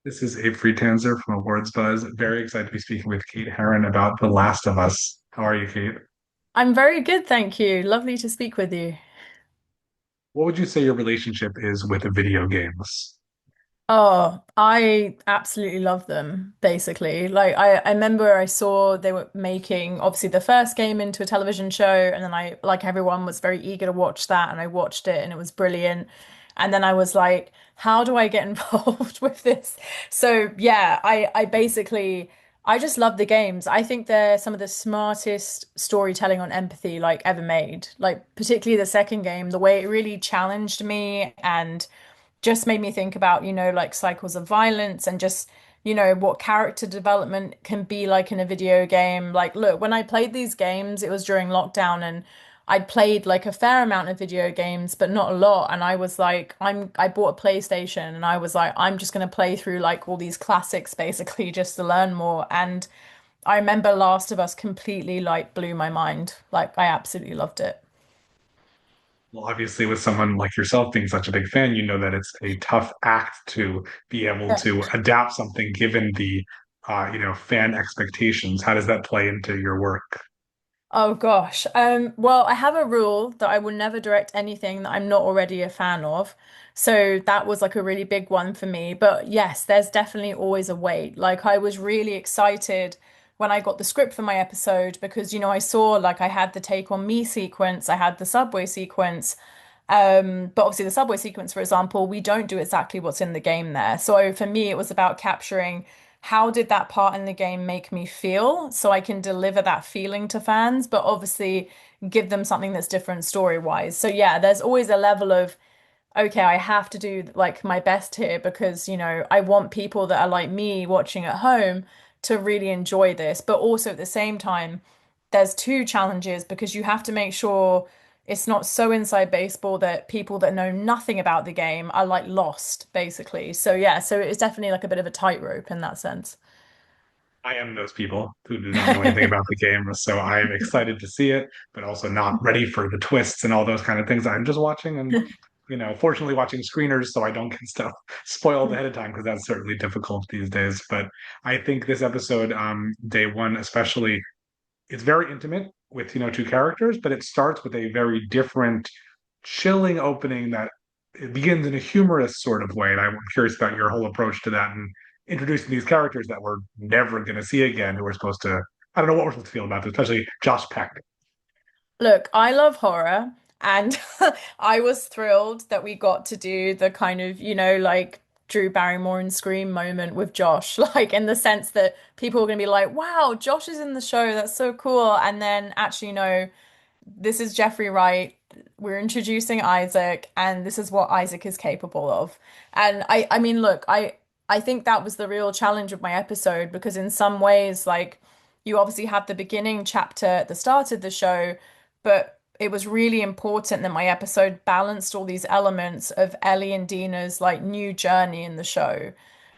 This is Abe Friedtanzer from Awards Buzz. Very excited to be speaking with Kate Herron about The Last of Us. How are you, Kate? I'm very good, thank you. Lovely to speak with you. What would you say your relationship is with video games? Oh, I absolutely love them, basically. I remember I saw they were making obviously the first game into a television show, and then like everyone, was very eager to watch that, and I watched it and it was brilliant. And then I was like, how do I get involved with this? So yeah, I basically I just love the games. I think they're some of the smartest storytelling on empathy like ever made. Like particularly the second game, the way it really challenged me and just made me think about, like cycles of violence and just, what character development can be like in a video game. Like, look, when I played these games, it was during lockdown and I'd played like a fair amount of video games, but not a lot. And I was like, I bought a PlayStation and I was like, I'm just gonna play through like all these classics basically just to learn more. And I remember Last of Us completely like blew my mind. Like I absolutely loved it. Well, obviously, with someone like yourself being such a big fan, you know that it's a tough act to be able to adapt something given the, fan expectations. How does that play into your work? Oh gosh. Well, I have a rule that I will never direct anything that I'm not already a fan of. So that was like a really big one for me. But yes, there's definitely always a wait. Like I was really excited when I got the script for my episode because I saw like I had the Take on Me sequence, I had the subway sequence. But obviously the subway sequence, for example, we don't do exactly what's in the game there. So for me, it was about capturing how did that part in the game make me feel so I can deliver that feeling to fans, but obviously give them something that's different story-wise. So yeah, there's always a level of, okay, I have to do like my best here because, I want people that are like me watching at home to really enjoy this. But also at the same time, there's two challenges because you have to make sure it's not so inside baseball that people that know nothing about the game are like lost, basically. So yeah, so it's definitely like a bit of a tightrope in that sense. I am those people who do not know anything about the game, so I'm excited to see it, but also not ready for the twists and all those kind of things. I'm just watching and, fortunately watching screeners so I don't get stuff spoiled ahead of time because that's certainly difficult these days. But I think this episode, day one especially, it's very intimate with, two characters, but it starts with a very different, chilling opening that it begins in a humorous sort of way. And I'm curious about your whole approach to that and introducing these characters that we're never going to see again, who we're supposed to, I don't know what we're supposed to feel about this, especially Josh Peck. Look, I love horror, and I was thrilled that we got to do the kind of, like Drew Barrymore and Scream moment with Josh, like in the sense that people are going to be like, wow, Josh is in the show. That's so cool. And then actually, no, this is Jeffrey Wright. We're introducing Isaac, and this is what Isaac is capable of. And I mean, look, I think that was the real challenge of my episode because in some ways, like, you obviously have the beginning chapter at the start of the show, but it was really important that my episode balanced all these elements of Ellie and Dina's like new journey in the show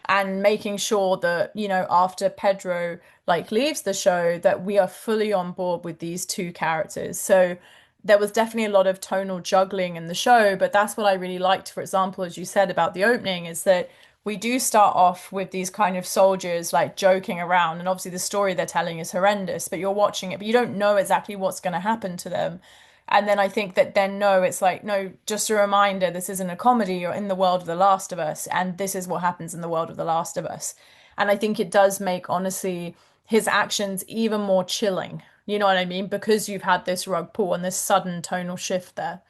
and making sure that, after Pedro like leaves the show, that we are fully on board with these two characters. So there was definitely a lot of tonal juggling in the show, but that's what I really liked, for example, as you said about the opening, is that we do start off with these kind of soldiers like joking around, and obviously the story they're telling is horrendous, but you're watching it, but you don't know exactly what's going to happen to them. And then I think that then no, it's like, no, just a reminder, this isn't a comedy, you're in the world of The Last of Us, and this is what happens in the world of The Last of Us. And I think it does make, honestly, his actions even more chilling. You know what I mean? Because you've had this rug pull and this sudden tonal shift there.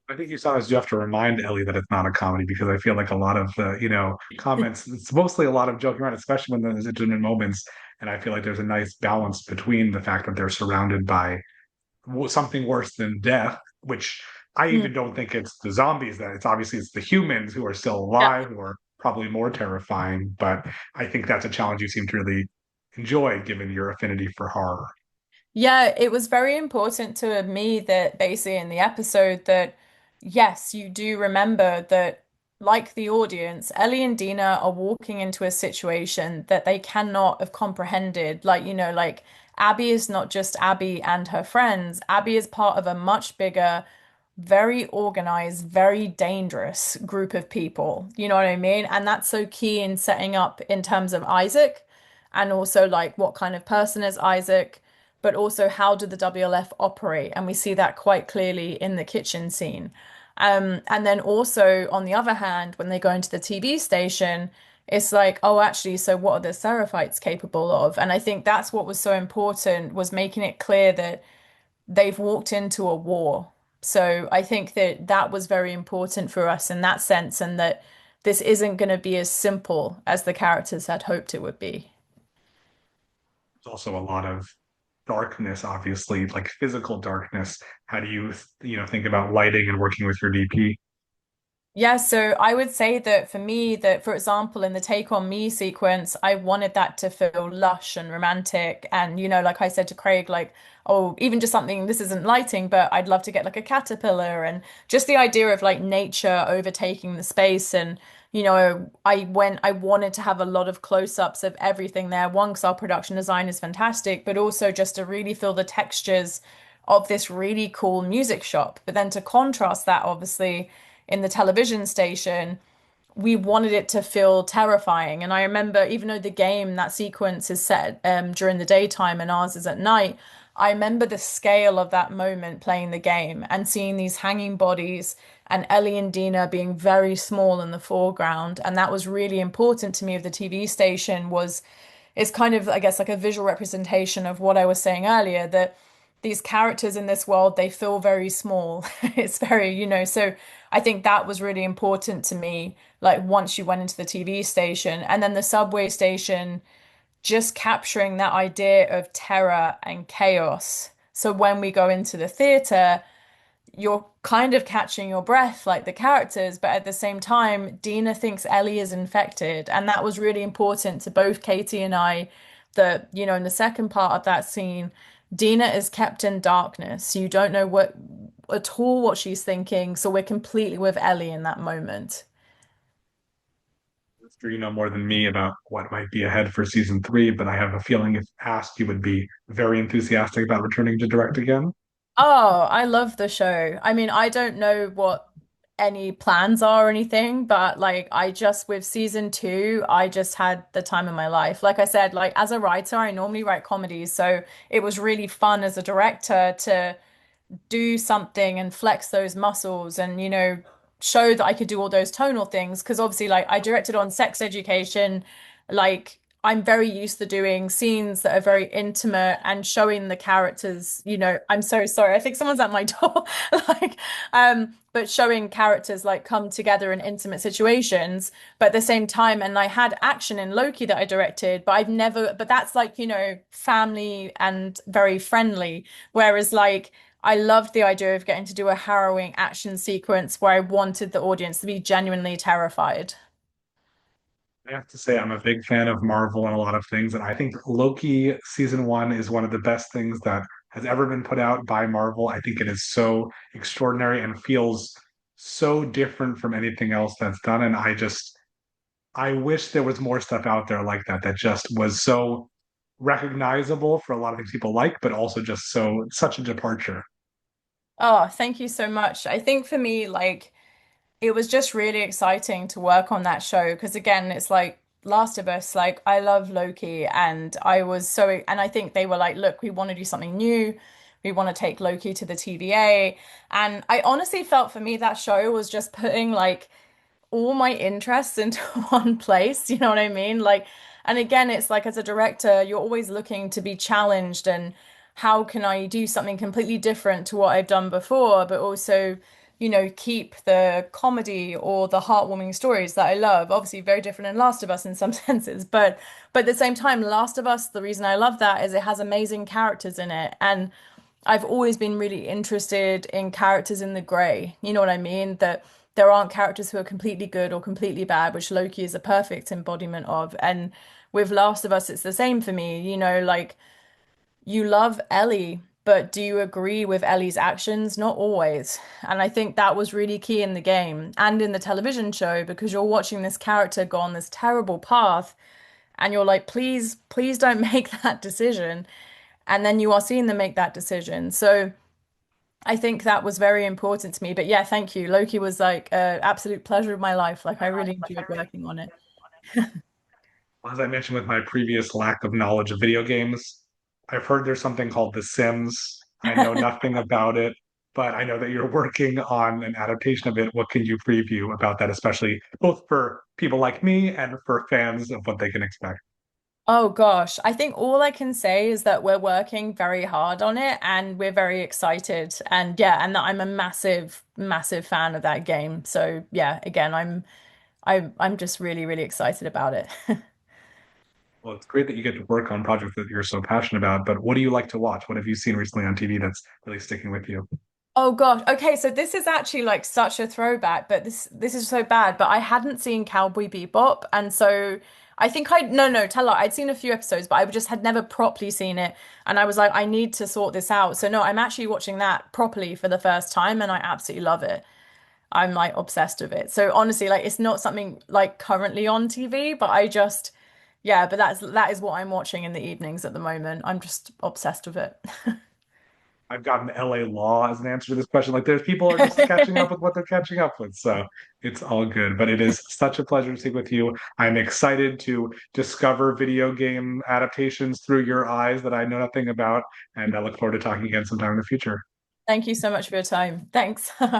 I think you sometimes do have to remind Ellie that it's not a comedy because I feel like a lot of the, comments, it's mostly a lot of joking around, especially when there's intimate moments. And I feel like there's a nice balance between the fact that they're surrounded by something worse than death, which I Hmm. even don't think it's the zombies that it's the humans who are still Yeah. alive who are probably more terrifying. But I think that's a challenge you seem to really enjoy given your affinity for horror. Yeah, it was very important to me that basically in the episode that yes, you do remember that like the audience, Ellie and Dina are walking into a situation that they cannot have comprehended. Like, like Abby is not just Abby and her friends. Abby is part of a much bigger, very organized, very dangerous group of people. You know what I mean? And that's so key in setting up in terms of Isaac and also like what kind of person is Isaac, but also how do the WLF operate? And we see that quite clearly in the kitchen scene. And then also on the other hand, when they go into the TV station, it's like, oh, actually, so what are the Seraphites capable of? And I think that's what was so important was making it clear that they've walked into a war. So I think that that was very important for us in that sense, and that this isn't going to be as simple as the characters had hoped it would be. There's also a lot of darkness, obviously, like physical darkness. How do you, think about lighting and working with your DP? Yeah, so I would say that for me, that for example, in the Take On Me sequence, I wanted that to feel lush and romantic. And, like I said to Craig, like, oh, even just something, this isn't lighting, but I'd love to get like a caterpillar and just the idea of like nature overtaking the space. And, I wanted to have a lot of close-ups of everything there. One, because our production design is fantastic, but also just to really feel the textures of this really cool music shop. But then to contrast that, obviously in the television station, we wanted it to feel terrifying. And I remember, even though the game, that sequence is set during the daytime and ours is at night, I remember the scale of that moment playing the game and seeing these hanging bodies and Ellie and Dina being very small in the foreground. And that was really important to me of the TV station was is kind of, I guess, like a visual representation of what I was saying earlier, that these characters in this world, they feel very small. It's very, so I think that was really important to me. Like once you went into the TV station and then the subway station, just capturing that idea of terror and chaos. So when we go into the theater, you're kind of catching your breath like the characters, but at the same time, Dina thinks Ellie is infected. And that was really important to both Katie and I, that, in the second part of that scene, Dina is kept in darkness. You don't know what at all what she's thinking. So we're completely with Ellie in that moment. I'm sure you know more than me about what might be ahead for season three, but I have a feeling if asked, you would be very enthusiastic about returning to direct again. Oh, I love the show. I mean, I don't know what any plans are or anything, but like I just with season two, I just had the time of my life. Like I said, like as a writer, I normally write comedies, so it was really fun as a director to do something and flex those muscles and show that I could do all those tonal things because obviously like I directed on sex education, like I'm very used to doing scenes that are very intimate and showing the characters, I'm so sorry, I think someone's at my door. like but showing characters like come together in intimate situations, but at the same time, and I had action in Loki that I directed, but I've never, but that's like, family and very friendly. Whereas like I loved the idea of getting to do a harrowing action sequence where I wanted the audience to be genuinely terrified. I have to say, I'm a big fan of Marvel and a lot of things, and I think Loki season one is one of the best things that has ever been put out by Marvel. I think it is so extraordinary and feels so different from anything else that's done. And I wish there was more stuff out there like that that just was so recognizable for a lot of things people like, but also just such a departure. Oh, thank you so much. I think for me, like, it was just really exciting to work on that show because, again, it's like Last of Us, like, I love Loki, and I was so, and I think they were like, look, we want to do something new. We want to take Loki to the TVA. And I honestly felt for me that show was just putting like all my interests into one place. You know what I mean? Like, and again, it's like as a director, you're always looking to be challenged and how can I do something completely different to what I've done before, but also, keep the comedy or the heartwarming stories that I love. Obviously, very different in Last of Us in some senses, but at the same time, Last of Us, the reason I love that is it has amazing characters in it. And I've always been really interested in characters in the gray. You know what I mean? That there aren't characters who are completely good or completely bad, which Loki is a perfect embodiment of. And with Last of Us, it's the same for me. Like you love Ellie, but do you agree with Ellie's actions? Not always. And I think that was really key in the game and in the television show because you're watching this character go on this terrible path and you're like, please, please don't make that decision. And then you are seeing them make that decision. So I think that was very important to me. But yeah, thank you. Loki was like an absolute pleasure of my life. Like I really enjoyed working on it. As I mentioned with my previous lack of knowledge of video games, I've heard there's something called The Sims. I know nothing about it, but I know that you're working on an adaptation of it. What can you preview about that, especially both for people like me and for fans of what they can expect? Oh gosh, I think all I can say is that we're working very hard on it and we're very excited. And yeah, and that I'm a massive, massive fan of that game. So yeah, again, I'm just really, really excited about it. Well, it's great that you get to work on projects that you're so passionate about, but what do you like to watch? What have you seen recently on TV that's really sticking with you? Oh gosh. Okay, so this is actually like such a throwback, but this is so bad. But I hadn't seen Cowboy Bebop, and so I think I no, tell her I'd seen a few episodes, but I just had never properly seen it, and I was like, I need to sort this out. So no, I'm actually watching that properly for the first time, and I absolutely love it. I'm like obsessed with it. So honestly, like it's not something like currently on TV, but I just yeah, but that is what I'm watching in the evenings at the moment. I'm just obsessed with it. I've gotten LA Law as an answer to this question. Like, there's people are just catching up with what they're catching up with. So it's all good. But it is such a pleasure to speak with you. I'm excited to discover video game adaptations through your eyes that I know nothing about. And I look forward to talking again sometime in the future. Thank you so much for your time. Thanks.